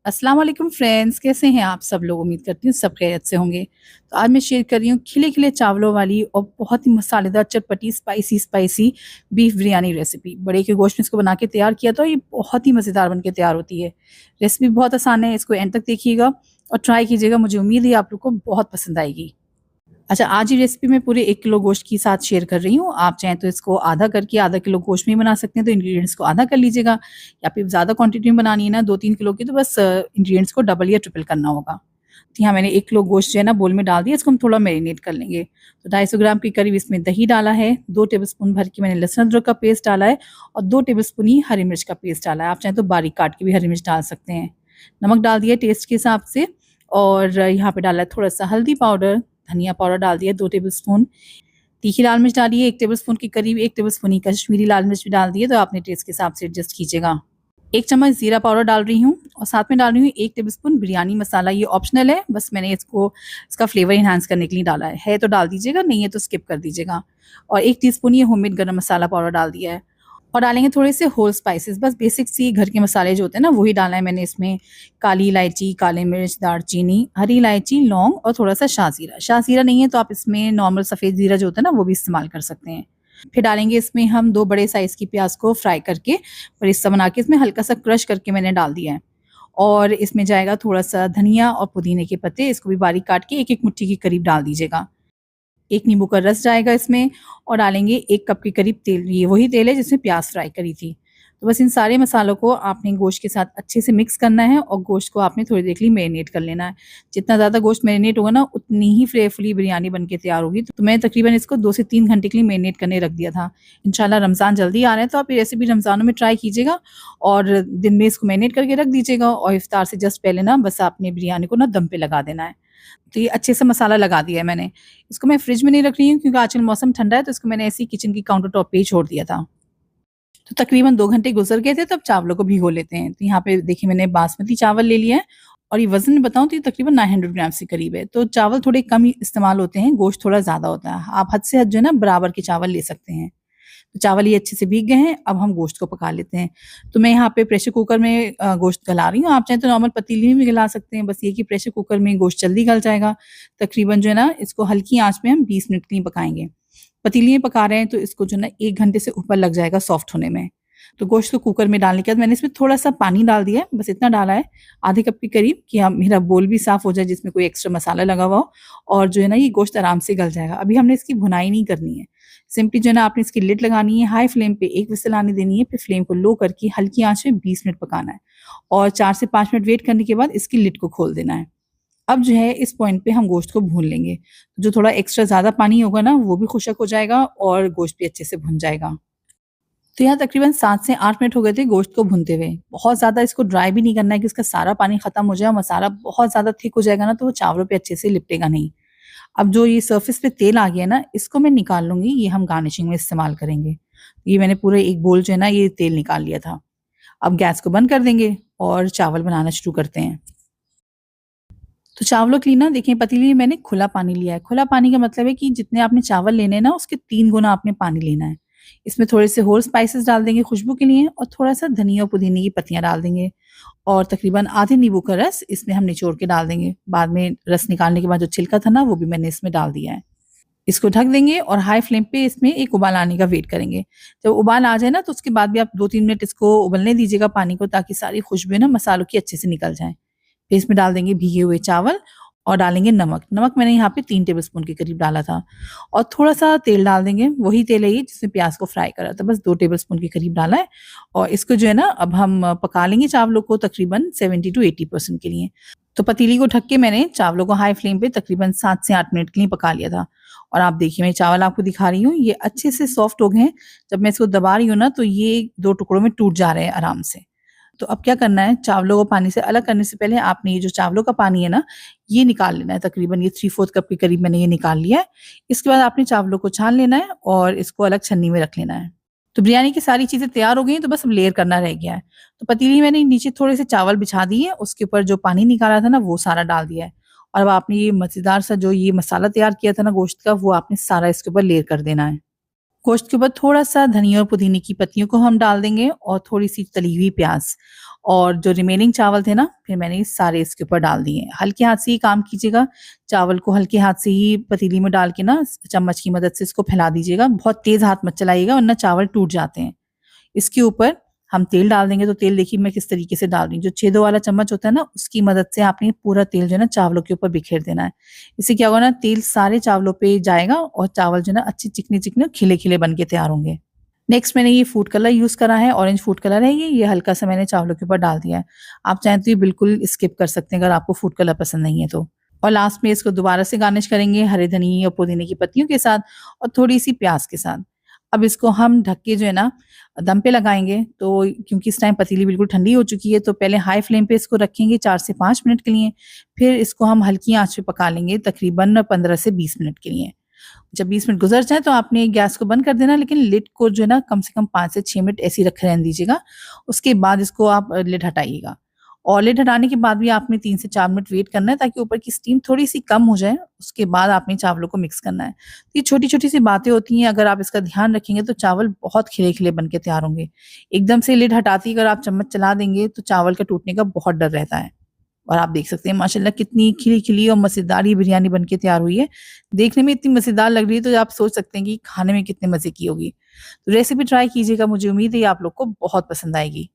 अस्सलाम वालेकुम फ्रेंड्स, कैसे हैं आप सब लोग? उम्मीद करती हूँ सब खैरियत से होंगे। तो आज मैं शेयर कर रही हूँ खिले-खिले चावलों वाली और बहुत ही मसालेदार चटपटी स्पाइसी बीफ बिरयानी रेसिपी। बड़े के गोश्त में इसको बना के तैयार किया तो ये बहुत ही मज़ेदार बन के तैयार होती है। रेसिपी बहुत आसान है, इसको एंड तक देखिएगा और ट्राई कीजिएगा। मुझे उम्मीद है आप लोग को बहुत पसंद आएगी। अच्छा, आज ही रेसिपी मैं पूरे 1 किलो गोश्त के साथ शेयर कर रही हूँ। आप चाहें तो इसको आधा करके आधा किलो गोश्त में ही बना सकते हैं, तो इंग्रीडिएंट्स को आधा कर लीजिएगा या फिर ज़्यादा क्वांटिटी में बनानी है ना 2-3 किलो की, तो बस इंग्रीडिएंट्स को डबल या ट्रिपल करना होगा। तो यहाँ मैंने 1 किलो गोश्त जो है ना बोल में डाल दिया, इसको हम थोड़ा मैरिनेट कर लेंगे। तो 250 ग्राम के करीब इसमें दही डाला है, 2 टेबलस्पून भर के मैंने लहसुन अदरक का पेस्ट डाला है और 2 टेबलस्पून ही हरी मिर्च का पेस्ट डाला है। आप चाहें तो बारीक काट के भी हरी मिर्च डाल सकते हैं। नमक डाल दिया टेस्ट के हिसाब से और यहाँ पे डाला है थोड़ा-सा हल्दी पाउडर, धनिया पाउडर डाल दिया 2 टेबलस्पून, तीखी लाल मिर्च डाली है 1 टेबलस्पून के करीब, 1 टेबलस्पून ही कश्मीरी लाल मिर्च भी डाल दी है, तो आपने टेस्ट के हिसाब से एडजस्ट कीजिएगा। 1 चम्मच ज़ीरा पाउडर डाल रही हूँ और साथ में डाल रही हूँ 1 टेबलस्पून बिरयानी मसाला। ये ऑप्शनल है, बस मैंने इसका फ्लेवर एनहांस करने के लिए डाला है तो डाल दीजिएगा, नहीं है तो स्किप कर दीजिएगा। और 1 टीस्पून ये होममेड गरम मसाला पाउडर डाल दिया है और डालेंगे थोड़े से होल स्पाइसेस, बस बेसिक सी घर के मसाले जो होते हैं ना वही डालना है मैंने इसमें। काली इलायची, काली मिर्च, दालचीनी, हरी इलायची, लौंग और थोड़ा-सा शाह-ज़ीरा। शाह-ज़ीरा नहीं है तो आप इसमें नॉर्मल सफ़ेद ज़ीरा जो होता है ना वो भी इस्तेमाल कर सकते हैं। फिर डालेंगे इसमें हम 2 बड़े साइज़ की प्याज़ को फ्राई करके बरिस्ता बना के इसमें हल्का-सा क्रश करके मैंने डाल दिया है। और इसमें जाएगा थोड़ा-सा धनिया और पुदीने के पत्ते, इसको भी बारीक काट के 1-1 मुट्ठी के करीब डाल दीजिएगा। 1 नींबू का रस जाएगा इसमें और डालेंगे 1 कप के करीब तेल, ये वही तेल है जिसमें प्याज़ फ्राई करी थी। तो बस इन सारे मसालों को आपने गोश्त के साथ अच्छे से मिक्स करना है और गोश्त को आपने थोड़ी देर के लिए मैरिनेट कर लेना है। जितना ज़्यादा गोश्त मैरिनेट होगा ना उतनी ही फ्लेवरफुली बिरयानी बन के तैयार होगी। तो मैं तकरीबन इसको 2 से 3 घंटे के लिए मैरिनेट करने रख दिया था। इंशाल्लाह रमज़ान जल्दी आ रहा है तो आप ये रेसिपी रमज़ानों में ट्राई कीजिएगा और दिन में इसको मैरिनेट करके रख दीजिएगा और इफ्तार से जस्ट पहले ना बस आपने बिरयानी को ना दम पे लगा देना है। तो ये अच्छे से मसाला लगा दिया है मैंने। इसको मैं फ्रिज में नहीं रख रही हूँ क्योंकि आजकल मौसम ठंडा है तो इसको मैंने ऐसे ही किचन की काउंटर टॉप पे ही छोड़ दिया था। तो तकरीबन 2 घंटे गुज़र गए थे तब चावलों को भिगो लेते हैं। तो यहाँ पे देखिए मैंने बासमती चावल ले लिया है और ये वज़न में बताऊँ तो ये तकरीबन 900 ग्राम्स के करीब है। तो चावल थोड़े कम ही इस्तेमाल होते हैं, गोश्त थोड़ा ज़्यादा होता है। आप हद से हद जो है ना बराबर के चावल ले सकते हैं। तो चावल ये अच्छे से भीग गए हैं, अब हम गोश्त को पका लेते हैं। तो मैं यहाँ पे प्रेशर कुकर में गोश्त गला रही हूँ, आप चाहें तो नॉर्मल पतीली में भी गला सकते हैं, बस ये कि प्रेशर कुकर में गोश्त जल्दी गल जाएगा। तकरीबन जो है ना इसको हल्की आँच में हम 20 मिनट के लिए पकाएँगे। पतीली में पका रहे हैं तो इसको जो है ना 1 घंटे से ऊपर लग जाएगा सॉफ्ट होने में। तो गोश्त को कुकर में डालने के बाद मैंने इसमें थोड़ा-सा पानी डाल दिया है, बस इतना डाला है, आधे कप के करीब कि मेरा बोल भी साफ़ हो जाए जिसमें कोई एक्स्ट्रा मसाला लगा हुआ हो और जो है ना ये गोश्त आराम से गल जाएगा। अभी हमने इसकी भुनाई नहीं करनी है। सिंपली जो है ना आपने इसकी लिड लगानी है, हाई फ्लेम पे 1 व्हिसल आने देनी है, फिर फ्लेम को लो करके हल्की आँच में 20 मिनट पकाना है और 4 से 5 मिनट वेट करने के बाद इसकी लिड को खोल देना है। अब जो है इस पॉइंट पे हम गोश्त को भून लेंगे। जो थोड़ा एक्स्ट्रा ज़्यादा पानी होगा ना वो भी खुशक हो जाएगा और गोश्त भी अच्छे से भुन जाएगा। तो यहाँ तकरीबन 7 से 8 मिनट हो गए थे गोश्त को भूनते हुए। बहुत ज़्यादा इसको ड्राई भी नहीं करना है कि इसका सारा पानी खत्म हो जाए और मसाला बहुत ज़्यादा थिक हो जाएगा ना तो वो चावलों पे अच्छे से लिपटेगा नहीं। अब जो ये सरफेस पे तेल आ गया है ना इसको मैं निकाल लूँगी, ये हम गार्निशिंग में इस्तेमाल करेंगे। ये मैंने पूरे 1 बोल जो है ना ये तेल निकाल लिया था। अब गैस को बंद कर देंगे और चावल बनाना शुरू करते हैं। तो चावलों के लिए ना देखिए पतीली में मैंने खुला पानी लिया है। खुला पानी का मतलब है कि जितने आपने चावल लेने हैं ना उसके 3 गुना आपने पानी लेना है। इसमें थोड़े से होल स्पाइसेस डाल देंगे खुशबू के लिए और थोड़ा-सा धनिया और पुदीने की पत्तियाँ डाल देंगे और तकरीबन आधे नींबू का रस इसमें हम निचोड़ के डाल देंगे। बाद में रस निकालने के बाद जो छिलका था ना वो भी मैंने इसमें डाल दिया है। इसको ढक देंगे और हाई फ्लेम पे इसमें एक उबाल आने का वेट करेंगे। जब उबाल आ जाए ना तो उसके बाद भी आप 2-3 मिनट इसको उबलने दीजिएगा पानी को ताकि सारी खुशबू ना मसालों की अच्छे से निकल जाए। फिर इसमें डाल देंगे भीगे हुए चावल और डालेंगे नमक। नमक मैंने यहाँ पे 3 टेबलस्पून के करीब डाला था और थोड़ा-सा तेल डाल देंगे, वही तेल है ये जिसमें प्याज़ को फ्राई करा था, बस 2 टेबलस्पून के करीब डाला है और इसको जो है ना अब हम पका लेंगे चावलों को तकरीबन 70 टू 80% के लिए। तो पतीली को ढक के मैंने चावलों को हाई फ्लेम पे तकरीबन 7 से 8 मिनट के लिए पका लिया था और आप देखिए मैं चावल आपको दिखा रही हूँ, ये अच्छे से सॉफ्ट हो गए हैं। जब मैं इसको दबा रही हूँ ना तो ये 2 टुकड़ों में टूट जा रहे हैं आराम से। तो अब क्या करना है, चावलों को पानी से अलग करने से पहले आपने ये जो चावलों का पानी है ना, ये निकाल लेना है। तकरीबन ये 3/4 कप के करीब मैंने ये निकाल लिया है। इसके बाद आपने चावलों को छान लेना है और इसको अलग छन्नी में रख लेना है। तो बिरयानी की सारी चीज़ें तैयार हो गई हैं, तो बस अब लेयर करना रह गया है। तो पतीली मैंने नीचे थोड़े से चावल बिछा दिए, उसके ऊपर जो पानी निकाला था ना, वो सारा डाल दिया है और अब आपने ये मज़ेदार सा जो ये मसाला तैयार किया था ना गोश्त का, वो आपने सारा इसके ऊपर लेयर कर देना है। गोश्त के ऊपर थोड़ा-सा धनिया और पुदीने की पत्तियों को हम डाल देंगे और थोड़ी-सी तली हुई प्याज़ और जो रिमेनिंग चावल थे ना, फिर मैंने ये सारे इसके ऊपर डाल दिए। हल्के हाथ से ही काम कीजिएगा, चावल को हल्के हाथ से ही पतीली में डाल के ना चम्मच की मदद से इसको फैला दीजिएगा, बहुत तेज़ हाथ मत चलाइएगा वरना चावल टूट जाते हैं। इसके ऊपर हम तेल डाल देंगे, तो तेल देखिए मैं किस तरीके से डाल रही हूँ। जो छेदों वाला चम्मच होता है ना, उसकी मदद से आपने पूरा तेल जो है ना चावलों के ऊपर बिखेर देना है। इससे क्या होगा ना, तेल सारे चावलों पे जाएगा और चावल जो है ना अच्छे चिकने-चिकने खिले-खिले बन के तैयार होंगे। नेक्स्ट मैंने ये फूड कलर यूज़ करा है, ऑरेंज फूड कलर है ये हल्का-सा मैंने चावलों के ऊपर डाल दिया है। आप चाहें तो ये बिल्कुल स्किप कर सकते हैं अगर आपको फूड कलर पसंद नहीं है तो। और लास्ट में इसको दोबारा से गार्निश करेंगे हरे धनिये और पुदीने की पत्तियों के साथ और थोड़ी-सी प्याज़ के साथ। अब इसको हम ढक के जो है ना दम पे लगाएँगे, तो क्योंकि इस टाइम पतीली बिल्कुल ठंडी हो चुकी है, तो पहले हाई फ्लेम पे इसको रखेंगे 4 से 5 मिनट के लिए, फिर इसको हम हल्की आँच पे पका लेंगे तकरीबन 15 से 20 मिनट के लिए। जब 20 मिनट गुज़र जाएँ तो आपने गैस को बंद कर देना, लेकिन लिड को जो है ना कम से कम 5 से 6 मिनट ऐसे ही रखे रहने दीजिएगा। उसके बाद इसको आप लिड हटाइएगा और लिड हटाने के बाद भी आपने 3 से 4 मिनट वेट करना है ताकि ऊपर की स्टीम थोड़ी-सी कम हो जाए, उसके बाद आपने चावलों को मिक्स करना है। तो ये छोटी-छोटी सी बातें होती हैं, अगर आप इसका ध्यान रखेंगे तो चावल बहुत खिले-खिले बन के तैयार होंगे। एकदम से लिड हटाते ही अगर आप चम्मच चला देंगे तो चावल का टूटने का बहुत डर रहता है। और आप देख सकते हैं माशाल्लाह कितनी खिली-खिली और मज़ेदार ये बिरयानी बन के तैयार हुई है। देखने में इतनी मज़ेदार लग रही है तो आप सोच सकते हैं कि खाने में कितने मज़े की होगी। तो रेसिपी ट्राई कीजिएगा, मुझे उम्मीद है ये आप लोग को बहुत पसंद आएगी।